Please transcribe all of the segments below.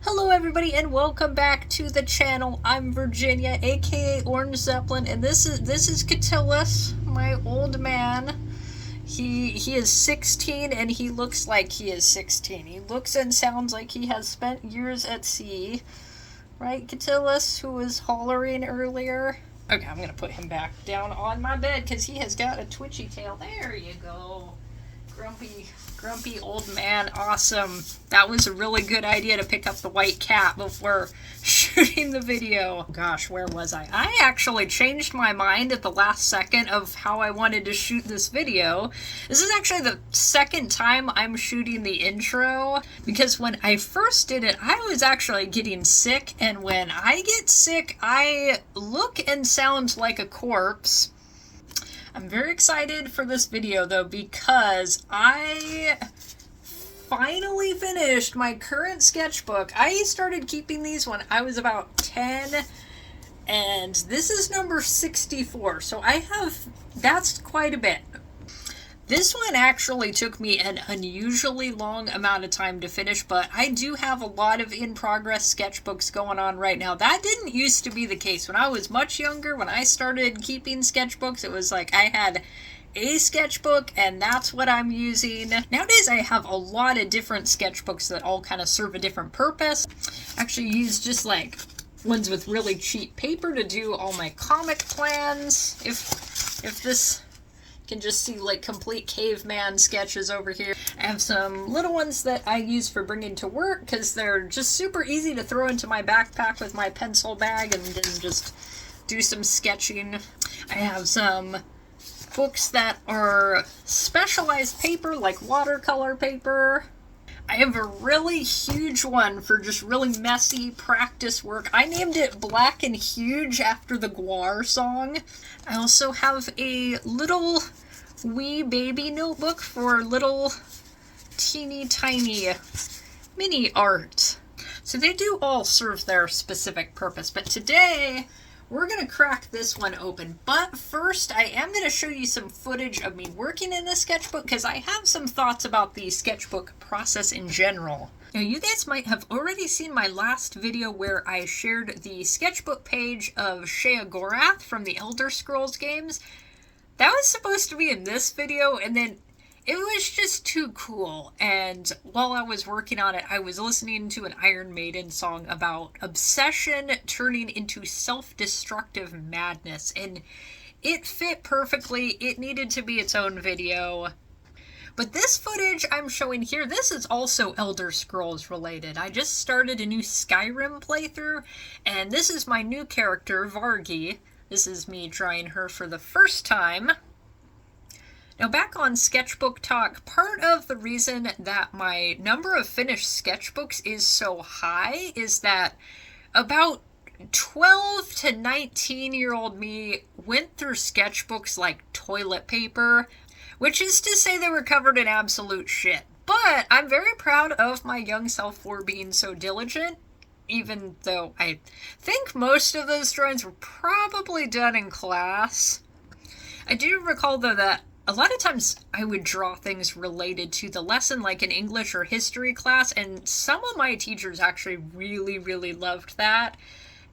Hello everybody and welcome back to the channel. I'm Virginia, aka Orange Zeppelin, and this is Catullus, my old man. He is 16 and he looks like he is 16. He looks and sounds like he has spent years at sea. Right, Catullus, who was hollering earlier? Okay, I'm gonna put him back down on my bed because he has got a twitchy tail. There you go. Grumpy old man. Awesome. That was a really good idea to pick up the white cat before shooting the video. Gosh, where was I? I actually changed my mind at the last second of how I wanted to shoot this video. This is actually the second time I'm shooting the intro, because when I first did it, I was actually getting sick, and when I get sick, I look and sound like a corpse. I'm very excited for this video though, because I finally finished my current sketchbook. I started keeping these when I was about 10, and this is number 64, so that's quite a bit. This one actually took me an unusually long amount of time to finish, but I do have a lot of in-progress sketchbooks going on right now. That didn't used to be the case. When I was much younger, when I started keeping sketchbooks, it was like I had a sketchbook and that's what I'm using. Nowadays I have a lot of different sketchbooks that all kind of serve a different purpose. I actually use just like ones with really cheap paper to do all my comic plans. If this... can just see like complete caveman sketches over here. I have some little ones that I use for bringing to work because they're just super easy to throw into my backpack with my pencil bag and then just do some sketching. I have some books that are specialized paper, like watercolor paper. I have a really huge one for just really messy practice work. I named it Black and Huge after the Guar song. I also have a little wee baby notebook for little teeny tiny mini art. So they do all serve their specific purpose, but today we're going to crack this one open. But first, I am going to show you some footage of me working in this sketchbook because I have some thoughts about the sketchbook process in general. Now, you guys might have already seen my last video where I shared the sketchbook page of Sheogorath from the Elder Scrolls games. That was supposed to be in this video, and then it was just too cool, and while I was working on it, I was listening to an Iron Maiden song about obsession turning into self-destructive madness, and it fit perfectly. It needed to be its own video. But this footage I'm showing here, this is also Elder Scrolls related. I just started a new Skyrim playthrough, and this is my new character, Vargi. This is me drawing her for the first time. Now, back on Sketchbook Talk, part of the reason that my number of finished sketchbooks is so high is that about 12 to 19-year-old me went through sketchbooks like toilet paper, which is to say they were covered in absolute shit. But I'm very proud of my young self for being so diligent, even though I think most of those drawings were probably done in class. I do recall, though, that a lot of times I would draw things related to the lesson, like in English or history class, and some of my teachers actually really loved that.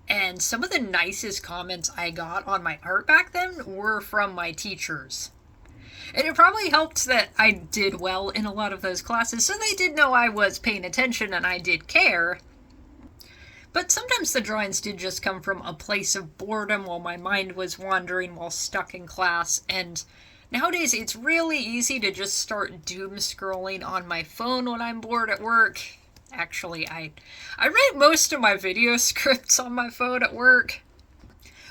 And some of the nicest comments I got on my art back then were from my teachers. And it probably helped that I did well in a lot of those classes, so they did know I was paying attention and I did care. But sometimes the drawings did just come from a place of boredom while my mind was wandering while stuck in class, and nowadays it's really easy to just start doom scrolling on my phone when I'm bored at work. Actually, I write most of my video scripts on my phone at work.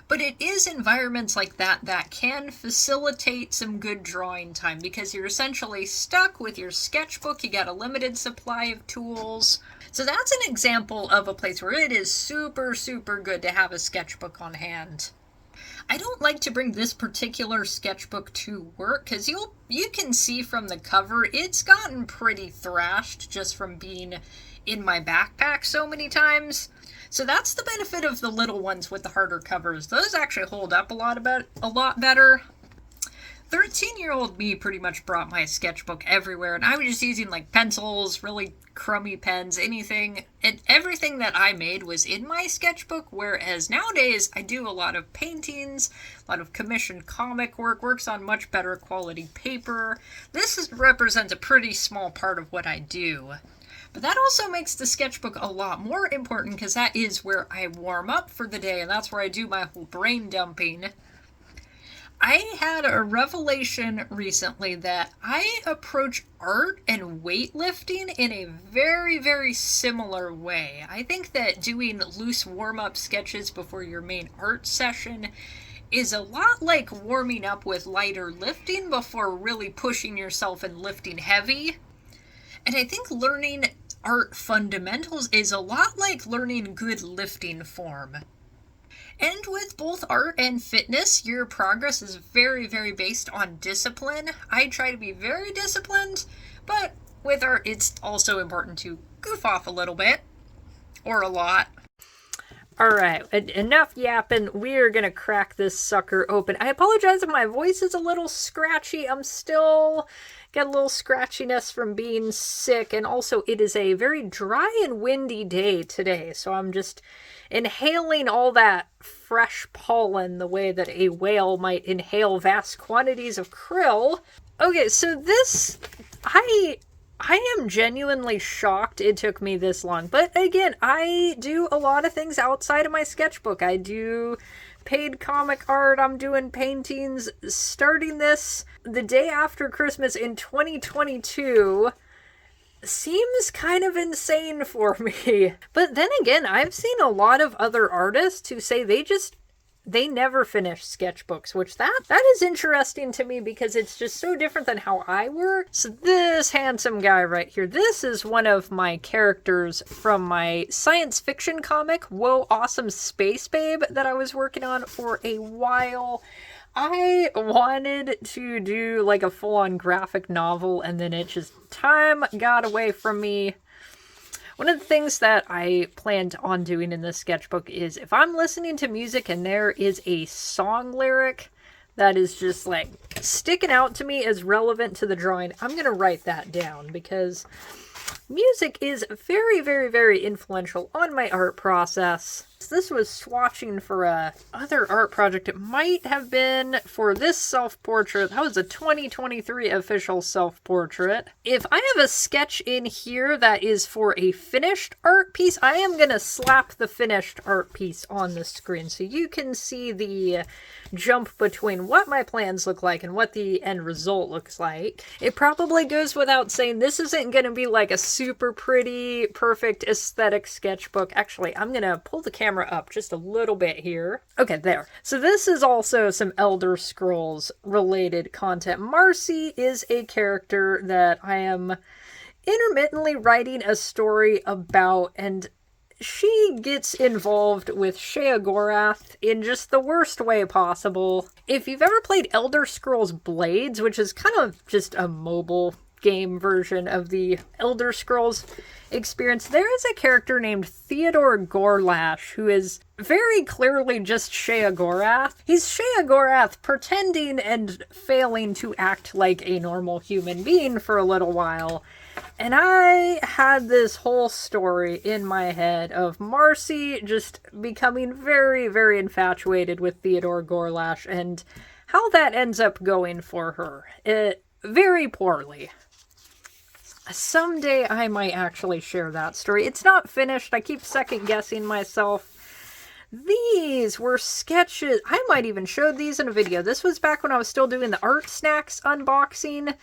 But it is environments like that that can facilitate some good drawing time, because you're essentially stuck with your sketchbook, you got a limited supply of tools. So that's an example of a place where it is super good to have a sketchbook on hand. I don't like to bring this particular sketchbook to work because you can see from the cover it's gotten pretty thrashed just from being in my backpack so many times. So that's the benefit of the little ones with the harder covers. Those actually hold up a lot better. 13-year-old me pretty much brought my sketchbook everywhere, and I was just using like pencils, really crummy pens, anything everything that I made was in my sketchbook, whereas nowadays I do a lot of paintings, a lot of commissioned comic work, works on much better quality paper. This represents a pretty small part of what I do. But that also makes the sketchbook a lot more important because that is where I warm up for the day, and that's where I do my whole brain dumping. I had a revelation recently that I approach art and weightlifting in a very, very similar way. I think that doing loose warm-up sketches before your main art session is a lot like warming up with lighter lifting before really pushing yourself and lifting heavy. And I think learning art fundamentals is a lot like learning good lifting form. And with both art and fitness, your progress is very, very based on discipline. I try to be very disciplined, but with art, it's also important to goof off a little bit, or a lot. Alright, enough yapping. We're gonna crack this sucker open. I apologize if my voice is a little scratchy. I'm still got a little scratchiness from being sick, and also it is a very dry and windy day today, so I'm just inhaling all that fresh pollen the way that a whale might inhale vast quantities of krill. Okay, so this, I am genuinely shocked it took me this long. But again, I do a lot of things outside of my sketchbook. I do paid comic art, I'm doing paintings. Starting this the day after Christmas in 2022 seems kind of insane for me. But then again, I've seen a lot of other artists who say they never finish sketchbooks, which that is interesting to me because it's just so different than how I work. So this handsome guy right here, this is one of my characters from my science fiction comic, Whoa Awesome Space Babe, that I was working on for a while. I wanted to do like a full-on graphic novel, and then time got away from me. One of the things that I planned on doing in this sketchbook is if I'm listening to music and there is a song lyric that is just like sticking out to me as relevant to the drawing, I'm going to write that down because music is very, very, very influential on my art process. This was swatching for a other art project. It might have been for this self-portrait. That was a 2023 official self-portrait. If I have a sketch in here that is for a finished art piece, I am going to slap the finished art piece on the screen so you can see the jump between what my plans look like and what the end result looks like. It probably goes without saying this isn't going to be like a super pretty, perfect aesthetic sketchbook. Actually, I'm going to pull the camera up just a little bit here. Okay, there. So this is also some Elder Scrolls related content. Marcy is a character that I am intermittently writing a story about, and she gets involved with Sheogorath in just the worst way possible. If you've ever played Elder Scrolls Blades, which is kind of just a mobile game version of the Elder Scrolls experience, there is a character named Theodore Gorlash who is very clearly just Sheogorath. He's Sheogorath pretending and failing to act like a normal human being for a little while. And I had this whole story in my head of Marcy just becoming very, very infatuated with Theodore Gorlash and how that ends up going for her. Very poorly. Someday I might actually share that story. It's not finished. I keep second guessing myself. These were sketches. I might even show these in a video. This was back when I was still doing the Art Snacks unboxing.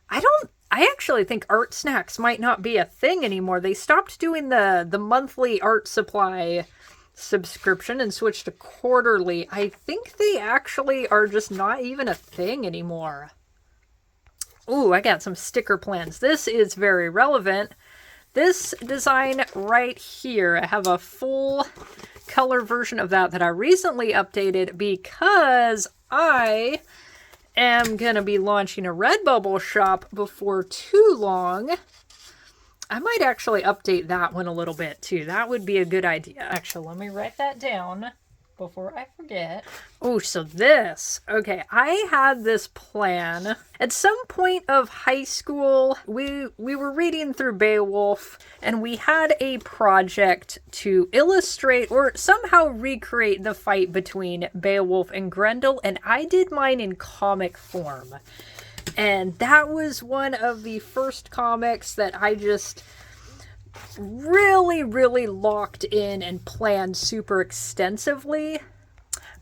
I actually think Art Snacks might not be a thing anymore. They stopped doing the monthly art supply subscription and switched to quarterly. I think they actually are just not even a thing anymore. Ooh, I got some sticker plans. This is very relevant. This design right here, I have a full color version of that I recently updated because I am going to be launching a Redbubble shop before too long. I might actually update that one a little bit too. That would be a good idea. Actually, let me write that down. before I forget. Oh, so this. Okay, I had this plan. At some point of high school, we were reading through Beowulf, and we had a project to illustrate or somehow recreate the fight between Beowulf and Grendel, and I did mine in comic form. And that was one of the first comics that I just really, really locked in and planned super extensively.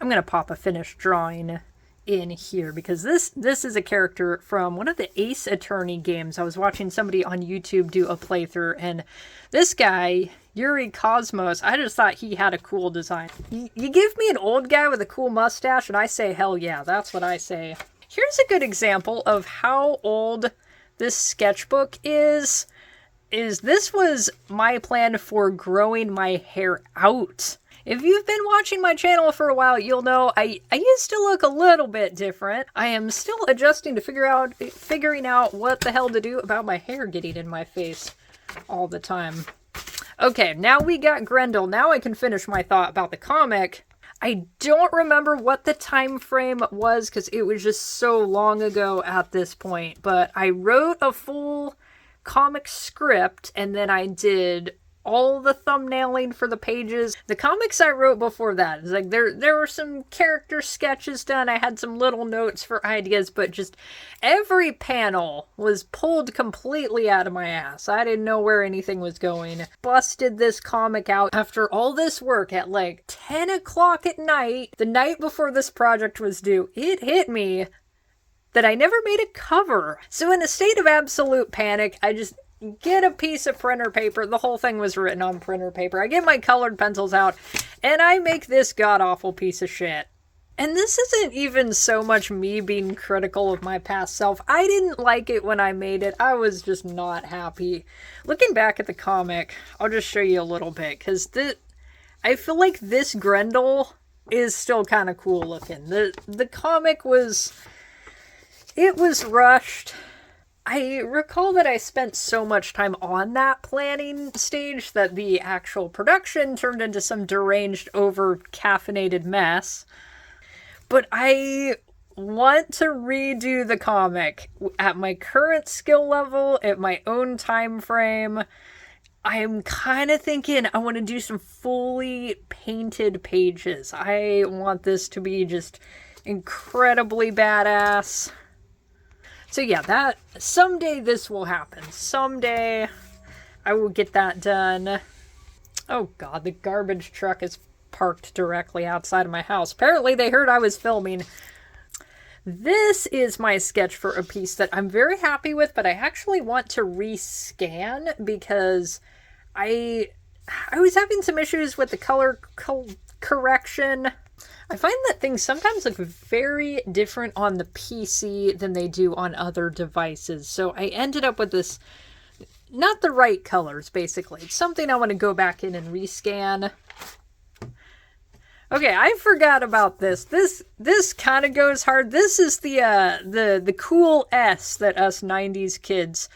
I'm going to pop a finished drawing in here because this is a character from one of the Ace Attorney games. I was watching somebody on YouTube do a playthrough, and this guy, Yuri Cosmos, I just thought he had a cool design. You give me an old guy with a cool mustache and I say, hell yeah, that's what I say. Here's a good example of how old this sketchbook is this was my plan for growing my hair out. If you've been watching my channel for a while, you'll know I used to look a little bit different. I am still adjusting to figuring out what the hell to do about my hair getting in my face all the time. Okay, now we got Grendel. Now I can finish my thought about the comic. I don't remember what the time frame was because it was just so long ago at this point, but I wrote a full comic script and then I did all the thumbnailing for the pages. The comics I wrote before that, it's like there were some character sketches done. I had some little notes for ideas, but just every panel was pulled completely out of my ass. I didn't know where anything was going. Busted this comic out after all this work at like 10 o'clock at night, the night before this project was due. It hit me that I never made a cover. So in a state of absolute panic, I just get a piece of printer paper. The whole thing was written on printer paper. I get my colored pencils out, and I make this god-awful piece of shit. And this isn't even so much me being critical of my past self. I didn't like it when I made it. I was just not happy. Looking back at the comic, I'll just show you a little bit, because I feel like this Grendel is still kind of cool looking. The comic was... It was rushed. I recall that I spent so much time on that planning stage that the actual production turned into some deranged, over-caffeinated mess. But I want to redo the comic at my current skill level, at my own time frame. I'm kind of thinking I want to do some fully painted pages. I want this to be just incredibly badass. So yeah, someday this will happen. Someday I will get that done. Oh god, the garbage truck is parked directly outside of my house. Apparently they heard I was filming. This is my sketch for a piece that I'm very happy with, but I actually want to rescan because I was having some issues with the color correction. I find that things sometimes look very different on the PC than they do on other devices. So I ended up with this, not the right colors, basically. It's something I want to go back in and rescan. Okay, I forgot about this. This kind of goes hard. This is the cool S that us 90s kids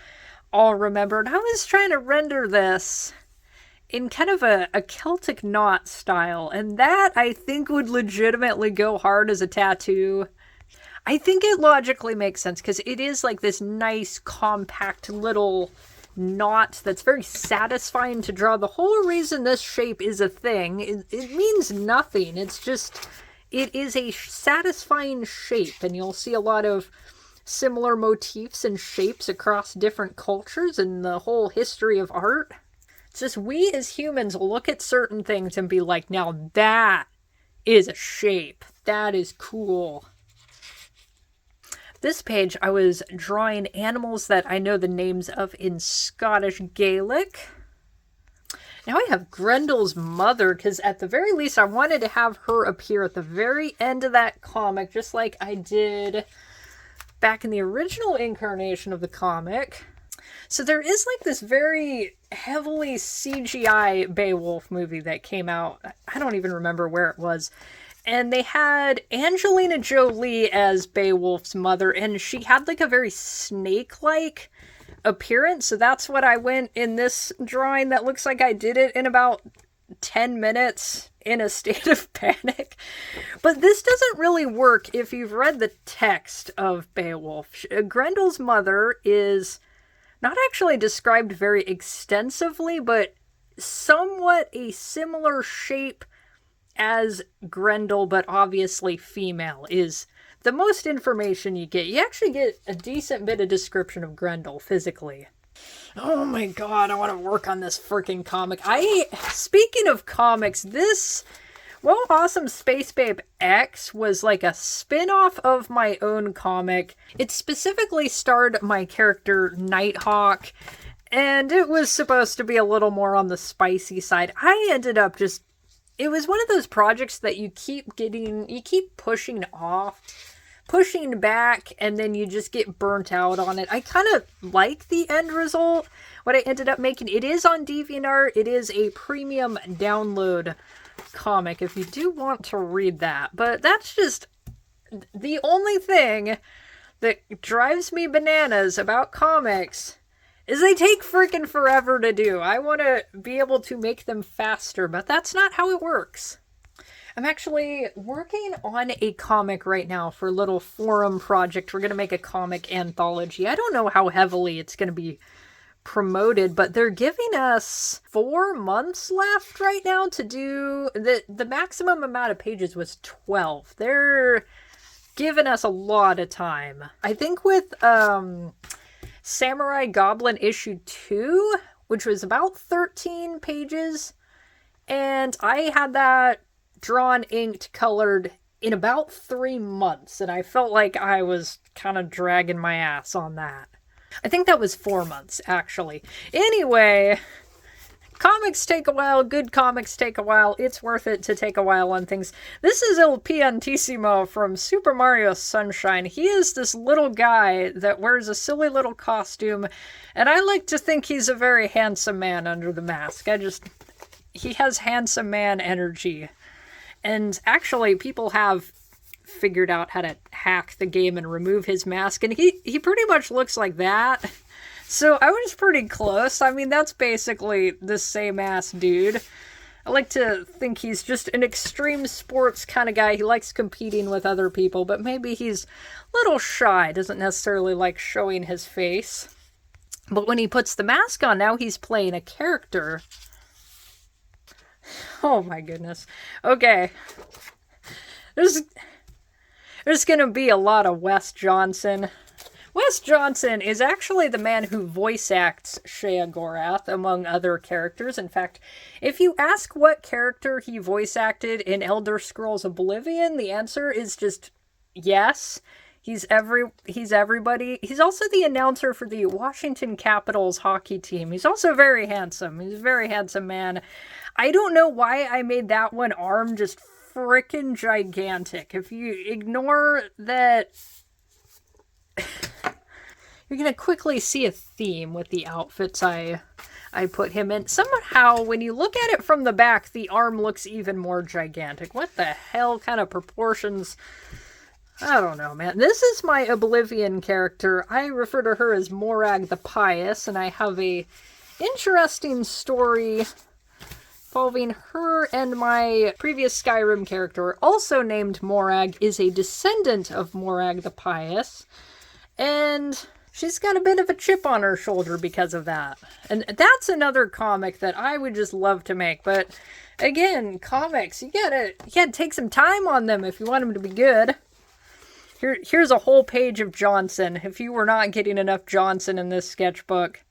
all remembered. I was trying to render this in kind of a Celtic knot style, and that I think would legitimately go hard as a tattoo. I think it logically makes sense because it is like this nice compact little knot that's very satisfying to draw. The whole reason this shape is a thing, it means nothing. It's just, it is a satisfying shape, and you'll see a lot of similar motifs and shapes across different cultures and the whole history of art. It's just we as humans look at certain things and be like, now that is a shape. That is cool. This page, I was drawing animals that I know the names of in Scottish Gaelic. Now I have Grendel's mother, because at the very least I wanted to have her appear at the very end of that comic, just like I did back in the original incarnation of the comic. So there is like this very heavily CGI Beowulf movie that came out. I don't even remember where it was. And they had Angelina Jolie as Beowulf's mother, and she had like a very snake-like appearance. So that's what I went in this drawing that looks like I did it in about 10 minutes. in a state of panic. But this doesn't really work if you've read the text of Beowulf. Grendel's mother is not actually described very extensively, but somewhat a similar shape as Grendel, but obviously female, is the most information you get. You actually get a decent bit of description of Grendel physically. Oh my god, I want to work on this freaking comic. Speaking of comics, this Well Awesome Space Babe X was like a spin-off of my own comic. It specifically starred my character Nighthawk, and it was supposed to be a little more on the spicy side. I ended up just... It was one of those projects that you keep pushing off, pushing back, and then you just get burnt out on it. I kind of like the end result, what I ended up making. It is on DeviantArt. It is a premium download comic if you do want to read that. But that's just the only thing that drives me bananas about comics is they take freaking forever to do. I want to be able to make them faster, but that's not how it works. I'm actually working on a comic right now for a little forum project. We're going to make a comic anthology. I don't know how heavily it's going to be promoted, but they're giving us 4 months left right now to do... The maximum amount of pages was 12. They're giving us a lot of time. I think with... Samurai Goblin issue 2, which was about 13 pages, and I had that drawn, inked, colored in about 3 months, and I felt like I was kind of dragging my ass on that. I think that was 4 months, actually. Anyway, comics take a while, good comics take a while, it's worth it to take a while on things. This is Il Piantissimo from Super Mario Sunshine. He is this little guy that wears a silly little costume, and I like to think he's a very handsome man under the mask. He has handsome man energy. And actually, people have figured out how to hack the game and remove his mask, and he pretty much looks like that. So I was pretty close. I mean, that's basically the same ass dude. I like to think he's just an extreme sports kind of guy. He likes competing with other people, but maybe he's a little shy, doesn't necessarily like showing his face. But when he puts the mask on, now he's playing a character. Oh my goodness. Okay. There's gonna be a lot of Wes Johnson. Wes Johnson is actually the man who voice acts Sheogorath, among other characters. In fact, if you ask what character he voice acted in Elder Scrolls Oblivion, the answer is just yes. He's everybody. He's also the announcer for the Washington Capitals hockey team. He's also very handsome. He's a very handsome man. I don't know why I made that one arm just frickin' gigantic. If you ignore that... You're going to quickly see a theme with the outfits I put him in. Somehow, when you look at it from the back, the arm looks even more gigantic. What the hell kind of proportions? I don't know, man. This is my Oblivion character. I refer to her as Morag the Pious, and I have a interesting story involving her and my previous Skyrim character, also named Morag, is a descendant of Morag the Pious. And she's got a bit of a chip on her shoulder because of that. And that's another comic that I would just love to make. But again, comics, you gotta take some time on them if you want them to be good. Here's a whole page of Johnson. If you were not getting enough Johnson in this sketchbook.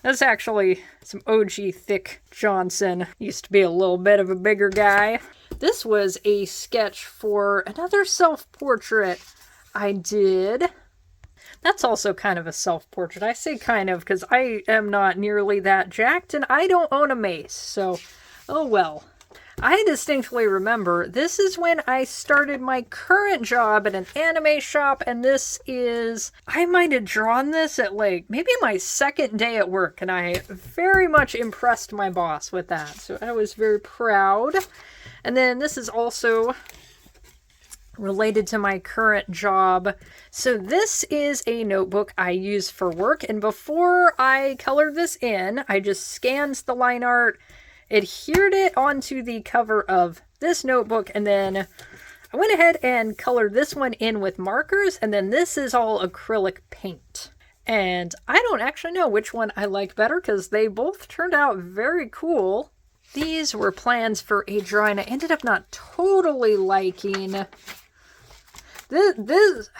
That's actually some OG thick Johnson. Used to be a little bit of a bigger guy. This was a sketch for another self-portrait I did. That's also kind of a self-portrait. I say kind of because I am not nearly that jacked and I don't own a mace, so oh well. I distinctly remember this is when I started my current job at an anime shop, and this is... I might have drawn this at like maybe my second day at work, and I very much impressed my boss with that, so I was very proud. And then this is also related to my current job. So this is a notebook I use for work, and before I colored this in, I just scanned the line art adhered it onto the cover of this notebook, and then I went ahead and colored this one in with markers, and then this is all acrylic paint. And I don't actually know which one I like better because they both turned out very cool. These were plans for a drawing I ended up not totally liking. This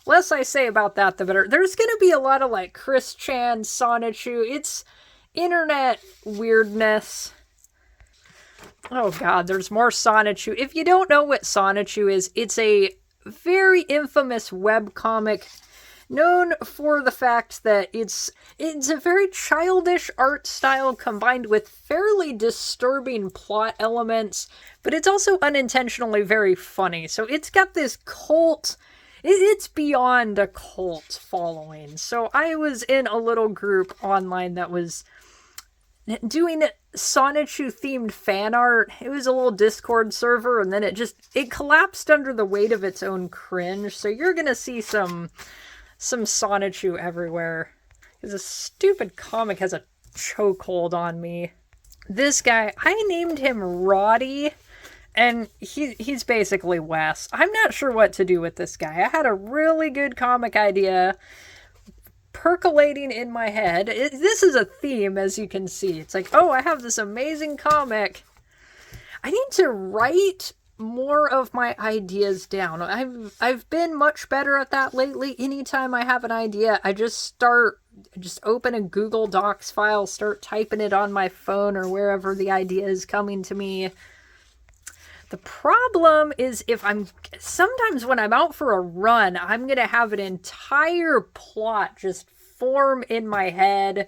less I say about that, the better. There's going to be a lot of like Chris Chan, Sonichu. It's internet weirdness. Oh god, there's more Sonichu. If you don't know what Sonichu is, it's a very infamous webcomic known for the fact that it's a very childish art style combined with fairly disturbing plot elements, but it's also unintentionally very funny. So it's got this cult, it's beyond a cult following. So I was in a little group online that was doing Sonichu themed fan art. It was a little Discord server, and then it collapsed under the weight of its own cringe. So you're gonna see some Sonichu everywhere. Because a stupid comic has a chokehold on me. This guy, I named him Roddy, and he's basically Wes. I'm not sure what to do with this guy. I had a really good comic idea percolating in my head. This is a theme, as you can see. It's like, oh, I have this amazing comic. I need to write more of my ideas down. I've been much better at that lately. Anytime I have an idea, I just open a Google Docs file, start typing it on my phone or wherever the idea is coming to me. The problem is sometimes when I'm out for a run, I'm going to have an entire plot just form in my head,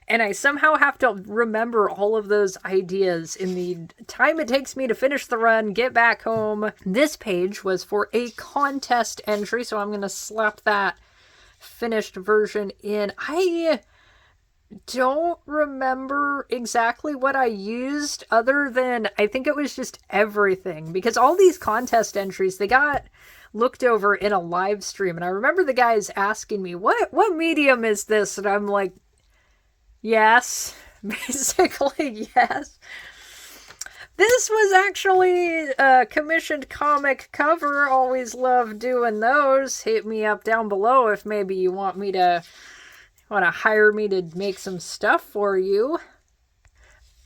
and I somehow have to remember all of those ideas in the time it takes me to finish the run, get back home. This page was for a contest entry, so I'm going to slap that finished version in. I don't remember exactly what I used other than I think it was just everything, because all these contest entries, they got looked over in a live stream, and I remember the guys asking me, what medium is this? And I'm like, yes, basically yes. This was actually a commissioned comic cover. Always love doing those. Hit me up down below if maybe you want to hire me to make some stuff for you.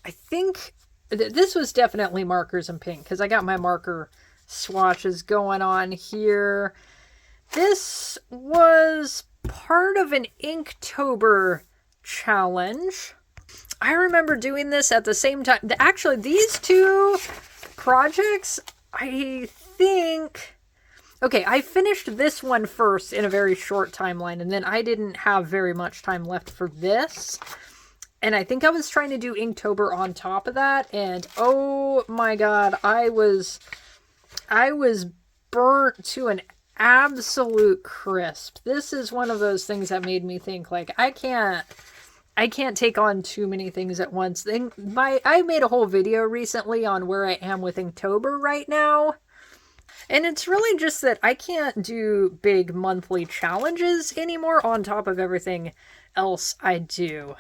I think this was definitely markers and pink because I got my marker swatches going on here. This was part of an Inktober challenge. I remember doing this at the same time. Actually, these two projects, I think... Okay, I finished this one first in a very short timeline, and then I didn't have very much time left for this. And I think I was trying to do Inktober on top of that, and oh my god, I was burnt to an absolute crisp. This is one of those things that made me think, like, I can't take on too many things at once. I made a whole video recently on where I am with Inktober right now. And it's really just that I can't do big monthly challenges anymore on top of everything else I do.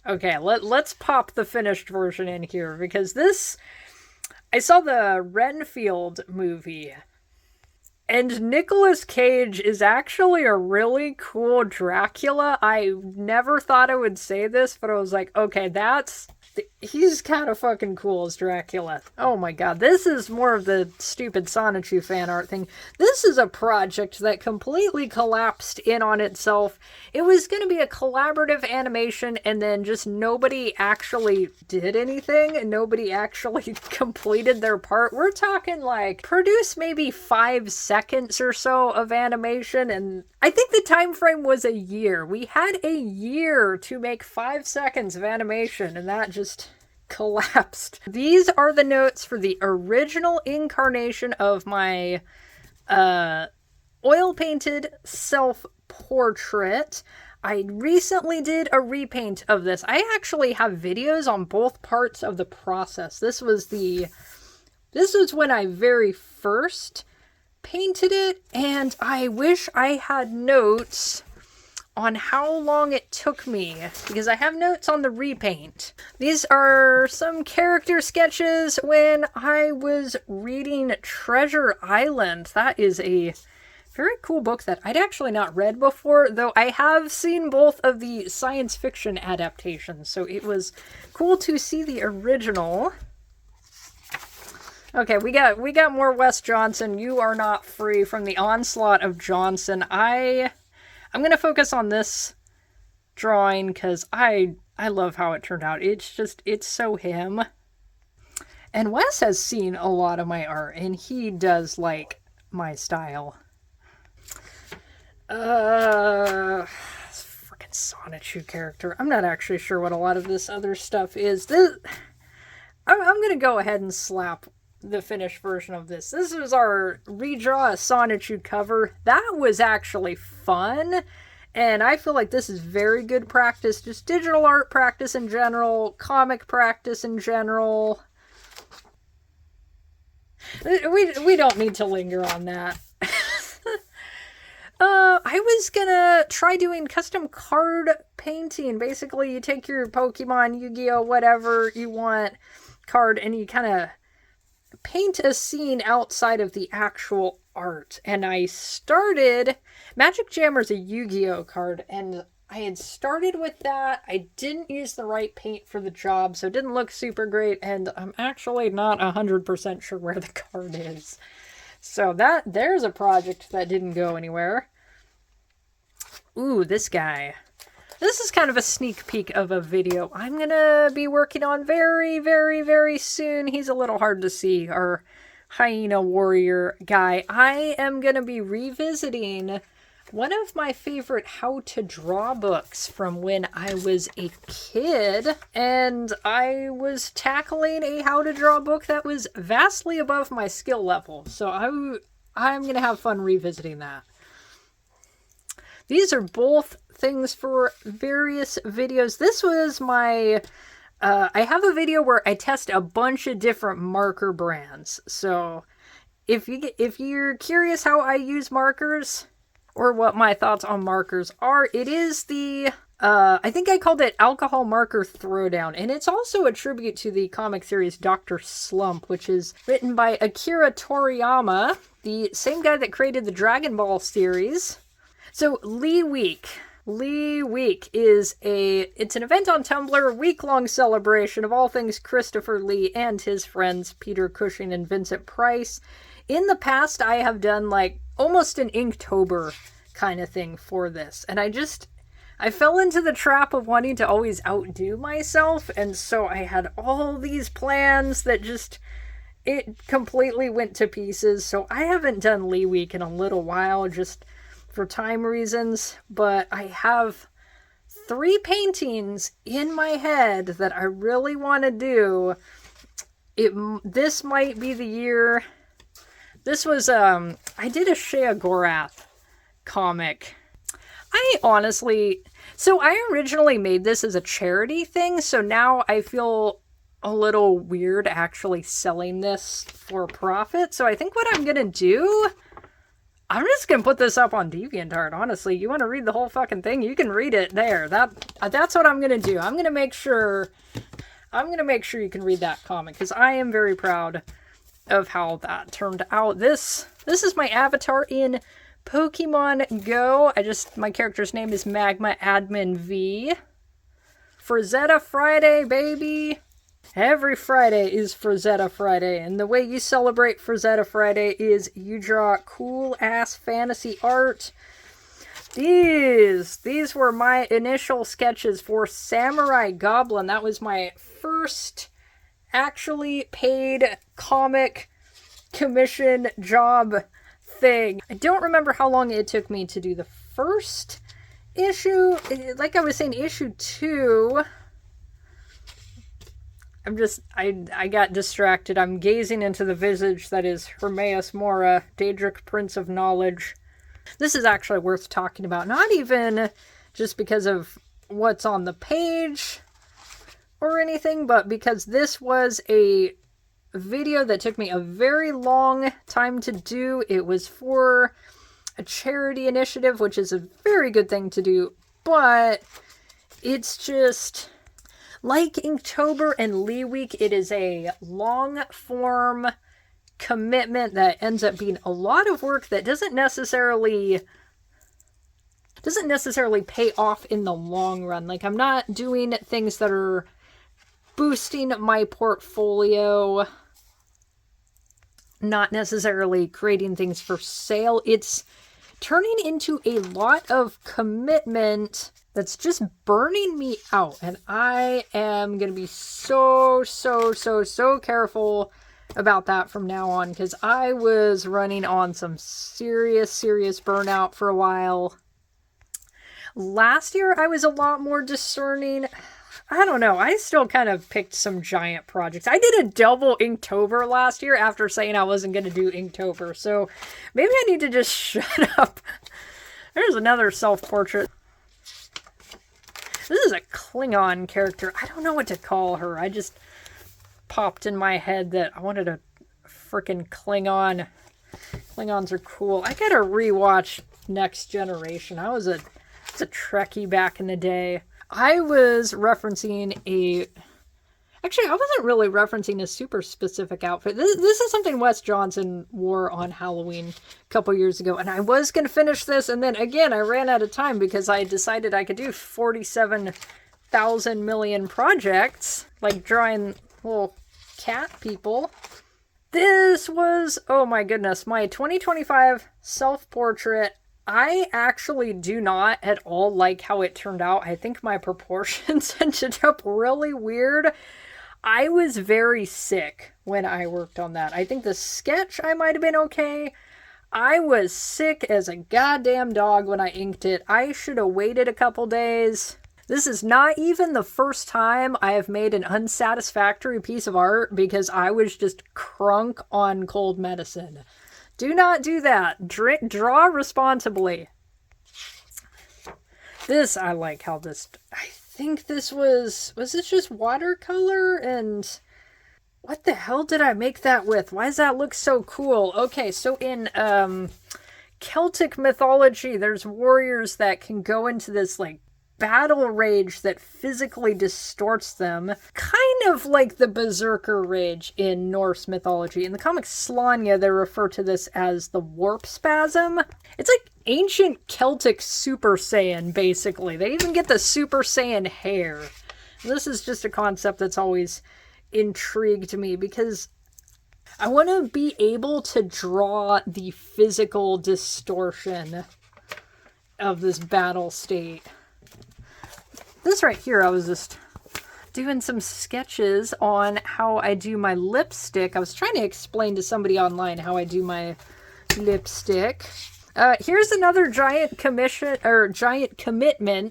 Okay, let's pop the finished version in here, because this... I saw the Renfield movie, and Nicolas Cage is actually a really cool Dracula. I never thought I would say this, but I was like, okay, he's kind of fucking cool as Dracula. Oh my god, this is more of the stupid Sonichu fan art thing. This is a project that completely collapsed in on itself. It was going to be a collaborative animation, and then just nobody actually did anything, and nobody actually completed their part. We're talking like, produce maybe 5 seconds or so of animation, and I think the time frame was a year. We had a year to make 5 seconds of animation, and that just collapsed. These are the notes for the original incarnation of my oil-painted self-portrait. I recently did a repaint of this. I actually have videos on both parts of the process. This was when I very first painted it, and I wish I had notes on how long it took me, because I have notes on the repaint. These are some character sketches when I was reading Treasure Island. That is a very cool book that I'd actually not read before, though I have seen both of the science fiction adaptations, so it was cool to see the original. Okay, we got more Wes Johnson. You are not free from the onslaught of Johnson. I'm gonna focus on this drawing because I love how it turned out. It's so him. And Wes has seen a lot of my art, and he does like my style. Freaking Sonichu character. I'm not actually sure what a lot of this other stuff is. I'm gonna go ahead and slap the finished version of this. This is our redraw a Sonichu cover. That was actually fun, and I feel like this is very good practice, just digital art practice in general, comic practice in general. We don't need to linger on that. I was gonna try doing custom card painting. Basically, you take your Pokemon, Yu-Gi-Oh, whatever you want card, and you kind of paint a scene outside of the actual art. And I started... Magic Jammer's a Yu-Gi-Oh card, and I had started with that. I didn't use the right paint for the job, so it didn't look super great, and I'm actually not 100% sure where the card is. So there's a project that didn't go anywhere. Ooh, this guy. This is kind of a sneak peek of a video I'm gonna be working on very, very, very soon. He's a little hard to see, our hyena warrior guy. I am gonna be revisiting one of my favorite how to draw books from when I was a kid, and I was tackling a how to draw book that was vastly above my skill level. So I'm gonna have fun revisiting that. These are both things for various videos. This was my... I have a video where I test a bunch of different marker brands. So if you're curious how I use markers, or what my thoughts on markers are, it is the... I think I called it Alcohol Marker Throwdown, and it's also a tribute to the comic series Dr. Slump, which is written by Akira Toriyama, the same guy that created the Dragon Ball series. So Lee Week. Lee Week is it's an event on Tumblr, week-long celebration of all things Christopher Lee and his friends Peter Cushing and Vincent Price. In the past, I have done like almost an Inktober kind of thing for this, and I fell into the trap of wanting to always outdo myself, and so I had all these plans that it completely went to pieces. So I haven't done Lee Week in a little while, just for time reasons, but I have 3 paintings in my head that I really want to do. This might be the year. This was, I did a Shea Gorath comic. I originally made this as a charity thing, so now I feel a little weird actually selling this for profit. So I think what I'm gonna do, I'm just gonna put this up on DeviantArt, honestly. You want to read the whole fucking thing? You can read it there. That's what I'm gonna do. I'm gonna make sure you can read that comic, because I am very proud of how that turned out. This is my avatar in Pokemon Go. My character's name is Magma Admin V. Frazetta Friday, baby! Every Friday is Frazetta Friday, and the way you celebrate Frazetta Friday is you draw cool-ass fantasy art. These were my initial sketches for Samurai Goblin. That was my first actually paid comic commission job thing. I don't remember how long it took me to do the first issue. Like I was saying, issue 2... I got distracted. I'm gazing into the visage that is Hermaeus Mora, Daedric Prince of Knowledge. This is actually worth talking about, not even just because of what's on the page or anything, but because this was a video that took me a very long time to do. It was for a charity initiative, which is a very good thing to do but it's just like Inktober and Lee Week. It is a long form commitment that ends up being a lot of work that doesn't necessarily pay off in the long run. Like, I'm not doing things that are boosting my portfolio, not necessarily creating things for sale. It's turning into a lot of commitment that's just burning me out. And I am going to be so careful about that from now on, because I was running on some serious burnout for a while. Last year, I was a lot more discerning. I don't know. I still kind of picked some giant projects. I did a double Inktober last year after saying I wasn't going to do Inktober. So maybe I need to just shut up. There's another self-portrait. This is a Klingon character. I don't know what to call her. I just popped in my head that I wanted a freaking Klingon. Klingons are cool. I gotta rewatch Next Generation. I was a Trekkie back in the day. I was referencing Actually, I wasn't really referencing a super specific outfit. This is something Wes Johnson wore on Halloween a couple years ago, and I was going to finish this, and then again, I ran out of time because I decided I could do 47,000 million projects, like drawing little cat people. This was, oh my goodness, my 2025 self-portrait. I actually do not at all like how it turned out. I think my proportions ended up really weird. I was very sick when I worked on that. I think the sketch I might have been okay. I was sick as a goddamn dog when I inked it. I should have waited a couple days. This is not even the first time I have made an unsatisfactory piece of art because I was just crunk on cold medicine. Do not do that. Draw responsibly. This, I like how this, I think this was this just watercolor? And what the hell did I make that with? Why does that look so cool? Okay, so in Celtic mythology, there's warriors that can go into this like battle rage that physically distorts them, kind of like the berserker rage in Norse mythology. In the comic Slanya, they refer to this as the warp spasm. It's like ancient Celtic Super Saiyan, basically. They even get the Super Saiyan hair. This is just a concept that's always intrigued me because I want to be able to draw the physical distortion of this battle state. This right here, I was just doing some sketches on how I do my lipstick. I was trying to explain to somebody online how I do my lipstick. Here's another giant commitment,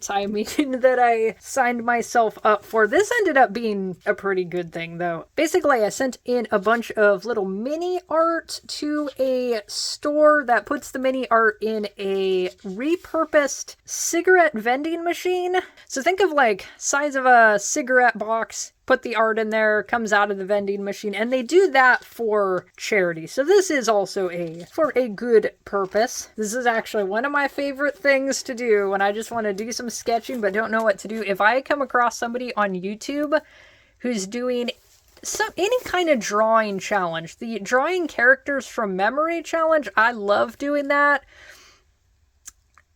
that I signed myself up for. This ended up being a pretty good thing, though. Basically, I sent in a bunch of little mini art to a store that puts the mini art in a repurposed cigarette vending machine. So think of like size of a cigarette box. Put the art in there, comes out of the vending machine, and they do that for charity. So this is also for a good purpose. This is actually one of my favorite things to do when I just want to do some sketching but don't know what to do. If I come across somebody on YouTube who's doing any kind of drawing challenge, the drawing characters from memory challenge, I love doing that.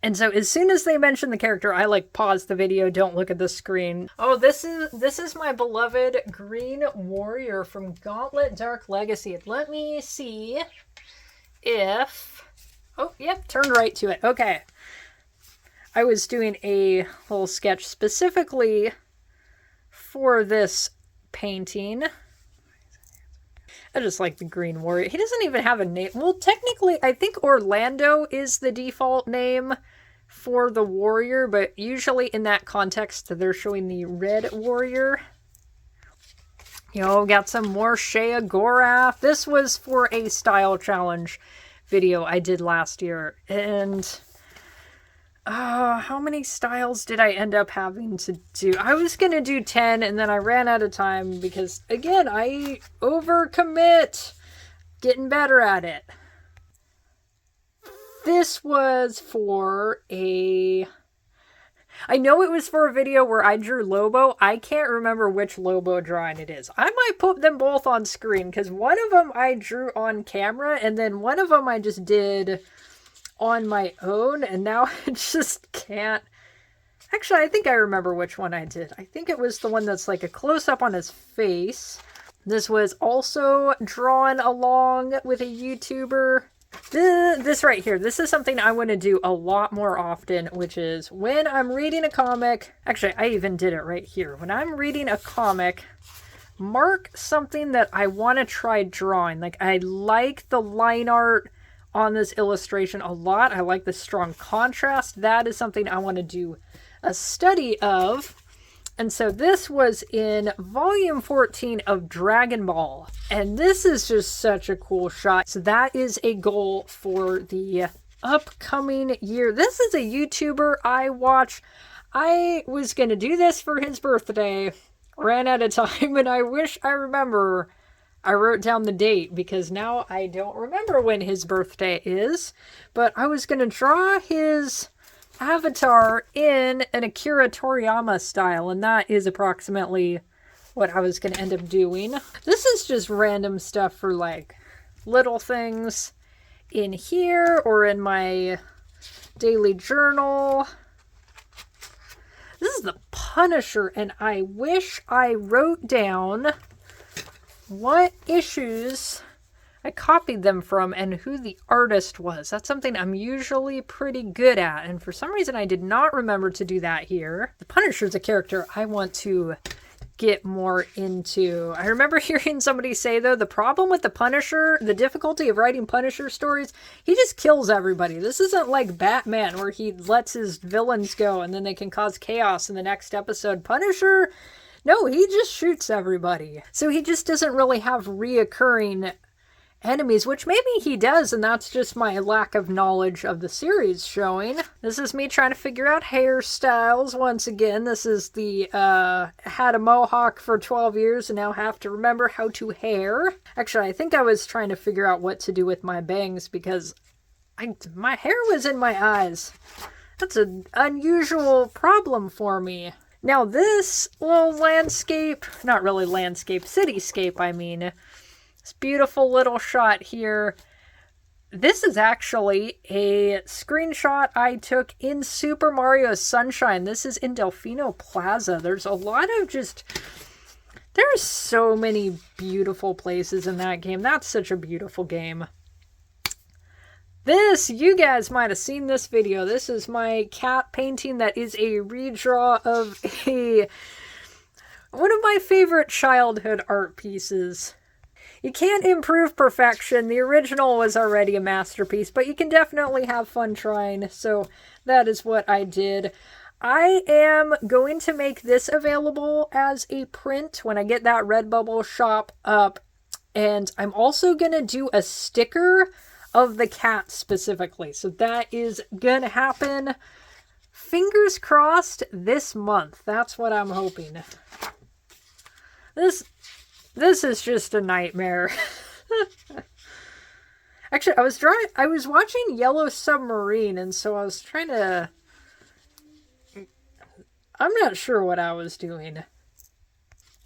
And so as soon as they mention the character, I like pause the video, don't look at the screen. Oh, this is my beloved Green Warrior from Gauntlet Dark Legacy. Let me see if... Oh, yep, turned right to it. Okay. I was doing a little sketch specifically for this painting. I just like the Green Warrior. He doesn't even have a name. Well, technically, I think Orlando is the default name for the warrior, but usually in that context, they're showing the Red Warrior. You know, got some more Shea Gorath. This was for a style challenge video I did last year. And how many styles did I end up having to do? I was going to do 10 and then I ran out of time because, again, I overcommit. Getting better at it. This was for a I know it was for a video where I drew Lobo. I can't remember which Lobo drawing it is. I might put them both on screen because one of them I drew on camera and then one of them I just did on my own, and now I just can't. Actually, I think I remember which one I did. I think it was the one that's like a close-up on his face. This was also drawn along with a YouTuber. This right here, this is something I want to do a lot more often, which is when I'm reading a comic. Actually, I even did it right here. When I'm reading a comic, mark something that I want to try drawing. Like, I like the line art on this illustration a lot. I like the strong contrast. That is something I want to do a study of. And so this was in volume 14 of Dragon Ball. And this is just such a cool shot. So that is a goal for the upcoming year. This is a YouTuber I watch. I was going to do this for his birthday. Ran out of time, and I wish I remember. I wrote down the date because now I don't remember when his birthday is. But I was going to draw his avatar in an Akira Toriyama style, and that is approximately what I was going to end up doing. This is just random stuff for like little things in here or in my daily journal. This is the Punisher, and I wish I wrote down what issues I copied them from and who the artist was. That's something I'm usually pretty good at, and for some reason I did not remember to do that here. The Punisher's a character I want to get more into. I remember hearing somebody say, though, the problem with the Punisher, the difficulty of writing Punisher stories, he just kills everybody. This isn't like Batman where he lets his villains go and then they can cause chaos in the next episode. Punisher, no, he just shoots everybody. So he just doesn't really have reoccurring enemies, which maybe he does, and that's just my lack of knowledge of the series showing. This is me trying to figure out hairstyles once again. This is the had a mohawk for 12 years and now have to remember how to hair. Actually, I think I was trying to figure out what to do with my bangs because my hair was in my eyes. That's an unusual problem for me. Now this little landscape, not really landscape, cityscape I mean, this beautiful little shot here. This is actually a screenshot I took in Super Mario Sunshine. This is in Delfino Plaza. There's a lot of there's so many beautiful places in that game. That's such a beautiful game. This, you guys might have seen this video. This is my cat painting that is a redraw of one of my favorite childhood art pieces. You can't improve perfection. The original was already a masterpiece, but you can definitely have fun trying. So that is what I did. I am going to make this available as a print when I get that Redbubble shop up. And I'm also going to do a sticker of the cat specifically. So that is going to happen, fingers crossed, this month. That's what I'm hoping. This is just a nightmare. Actually, I was watching Yellow Submarine, and so I was trying to... I'm not sure what I was doing.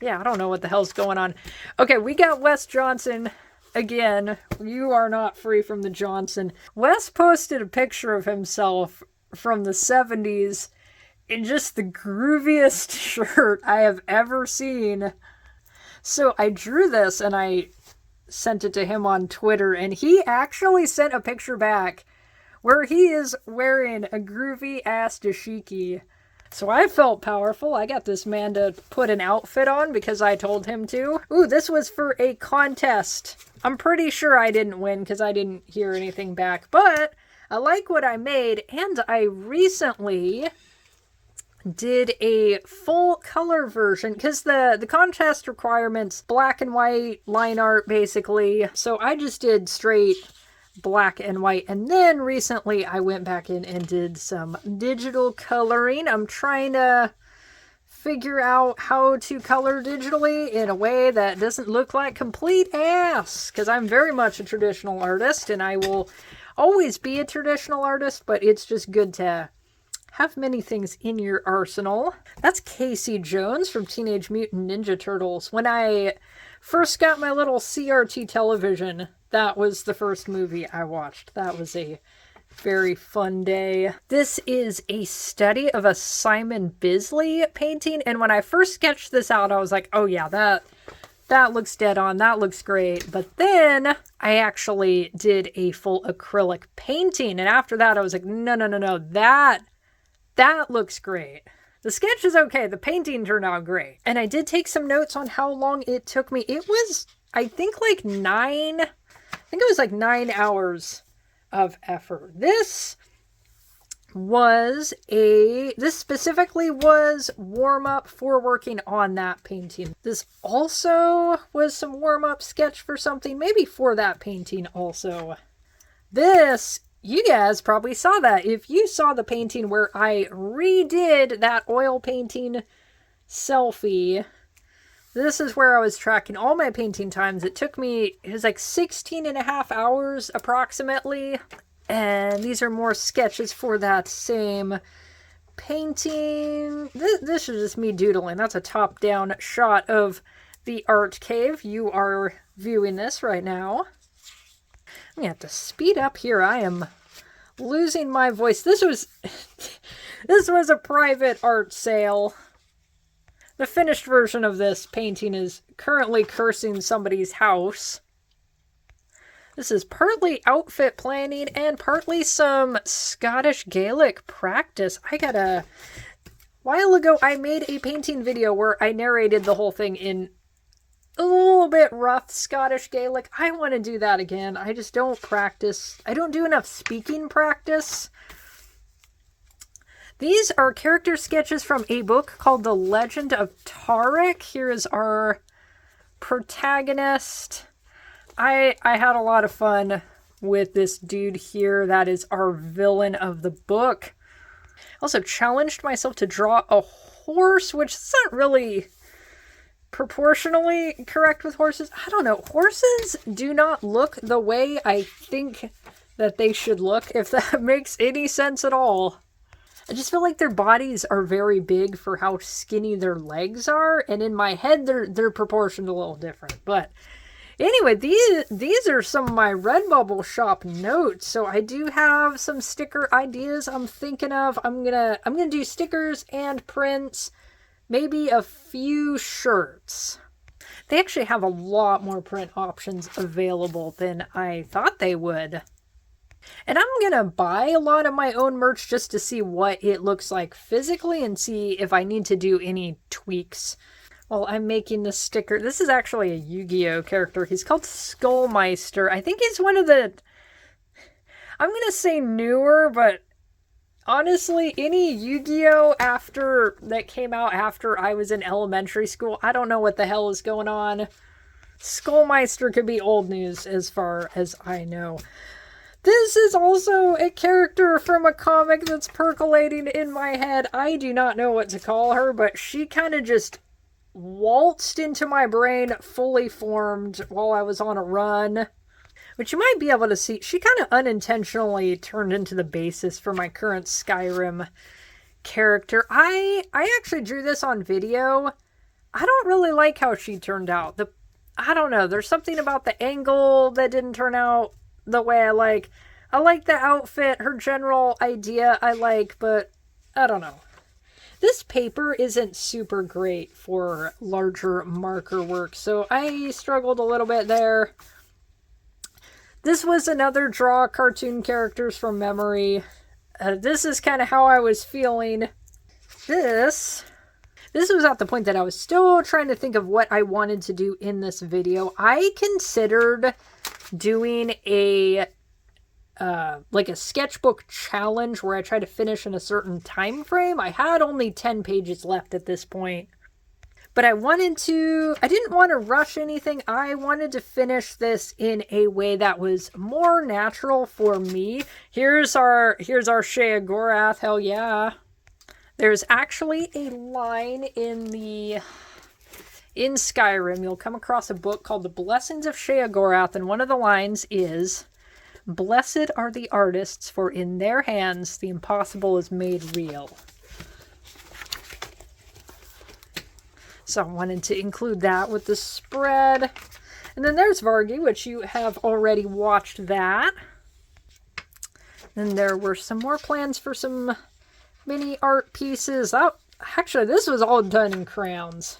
Yeah, I don't know what the hell's going on. Okay, we got Wes Johnson again. You are not free from the Johnson. Wes posted a picture of himself from the 70s in just the grooviest shirt I have ever seen. So I drew this and I sent it to him on Twitter, and he actually sent a picture back where he is wearing a groovy ass dashiki. So I felt powerful. I got this man to put an outfit on because I told him to. Ooh, this was for a contest. I'm pretty sure I didn't win because I didn't hear anything back, but I like what I made, and I recently did a full color version because the contest requirements black and white line art basically, so I just did straight black and white, and then recently I went back in and did some digital coloring. I'm trying to figure out how to color digitally in a way that doesn't look like complete ass, because I'm very much a traditional artist and I will always be a traditional artist, but it's just good to Have many things in your arsenal. That's Casey Jones from Teenage Mutant Ninja Turtles. When I first got my little CRT television, that was the first movie I watched. That was a very fun day. This is a study of a Simon Bisley painting, and when I first sketched this out, I was like, oh yeah, that looks dead on, that looks great. But then I actually did a full acrylic painting, and after that I was like, no, that looks great. The sketch is okay, the painting turned out great. And I did take some notes on how long it took me. It was, I think like 9 hours of effort. This specifically was warm up for working on that painting. This also was some warm up sketch for something, maybe for that painting also. This, you guys probably saw that. If you saw the painting where I redid that oil painting selfie, this is where I was tracking all my painting times. It was like 16 and a half hours approximately. And these are more sketches for that same painting. This is just me doodling. That's a top-down shot of the art cave. You are viewing this right now. I'm going to have to speed up here. I am losing my voice. This was a private art sale. The finished version of this painting is currently cursing somebody's house. This is partly outfit planning and partly some Scottish Gaelic practice. A while ago, I made a painting video where I narrated the whole thing in a little bit rough Scottish Gaelic. I want to do that again. I just don't practice. I don't do enough speaking practice. These are character sketches from a book called The Legend of Tarek. Here is our protagonist. I had a lot of fun with this dude here. That is our villain of the book. Also challenged myself to draw a horse, which is not really proportionally correct with horses. I don't know. Horses do not look the way I think that they should look, if that makes any sense at all. I just feel like their bodies are very big for how skinny their legs are, and in my head they're proportioned a little different. But anyway, these are some of my Redbubble shop notes. So I do have some sticker ideas I'm thinking of. I'm gonna do stickers and prints, maybe a few shirts. They actually have a lot more print options available than I thought they would. And I'm gonna buy a lot of my own merch just to see what it looks like physically and see if I need to do any tweaks. Well, I'm making this sticker. This is actually a Yu-Gi-Oh character. He's called Skullmeister. I think he's one of the, I'm going to say newer, but honestly, any Yu-Gi-Oh that came out after I was in elementary school, I don't know what the hell is going on. Skullmeister could be old news as far as I know. This is also a character from a comic that's percolating in my head. I do not know what to call her, but she kind of just waltzed into my brain fully formed while I was on a run, which you might be able to see. She kind of unintentionally turned into the basis for my current Skyrim character. I actually drew this on video. I don't really like how she turned out. I don't know, there's something about the angle that didn't turn out the way I like. I like the outfit, her general idea I like, but I don't know. This paper isn't super great for larger marker work, so I struggled a little bit there. This was another draw cartoon characters from memory. This is kind of how I was feeling. This was at the point that I was still trying to think of what I wanted to do in this video. I considered doing a sketchbook challenge where I try to finish in a certain time frame. I had only 10 pages left at this point, but I didn't want to rush anything. I wanted to finish this in a way that was more natural for me. Here's our Sheogorath, hell yeah. There's actually a line in Skyrim. You'll come across a book called The Blessings of Sheogorath, and one of the lines is, Blessed are the artists, for in their hands the impossible is made real. So I wanted to include that with the spread. And then there's Vargy, which you have already watched that. And there were some more plans for some mini art pieces. Oh, actually, this was all done in crayons.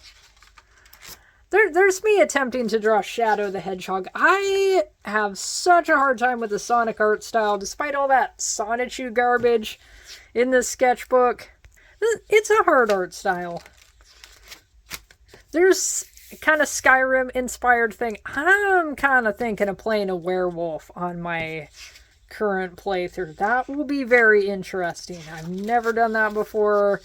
There's me attempting to draw Shadow the Hedgehog. I have such a hard time with the Sonic art style, despite all that Sonichu garbage in this sketchbook. It's a hard art style. There's kind of Skyrim-inspired thing. I'm kind of thinking of playing a werewolf on my current playthrough. That will be very interesting. I've never done that before.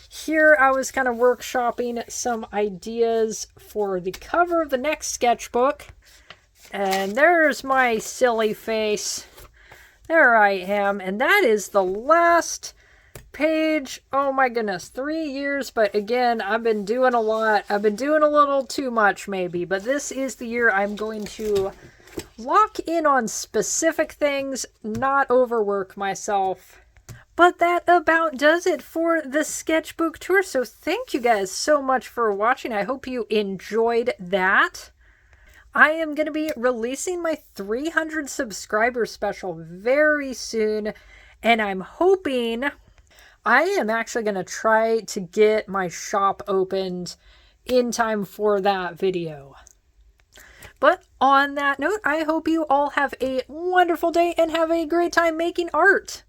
Here I was kind of workshopping some ideas for the cover of the next sketchbook. And there's my silly face. There I am. And that is the last page. Oh my goodness, 3 years. But again, I've been doing a lot. I've been doing a little too much maybe. But this is the year I'm going to lock in on specific things, not overwork myself. But that about does it for the sketchbook tour. So thank you guys so much for watching. I hope you enjoyed that. I am going to be releasing my 300 subscriber special very soon. And I'm hoping I am actually going to try to get my shop opened in time for that video. But on that note, I hope you all have a wonderful day and have a great time making art.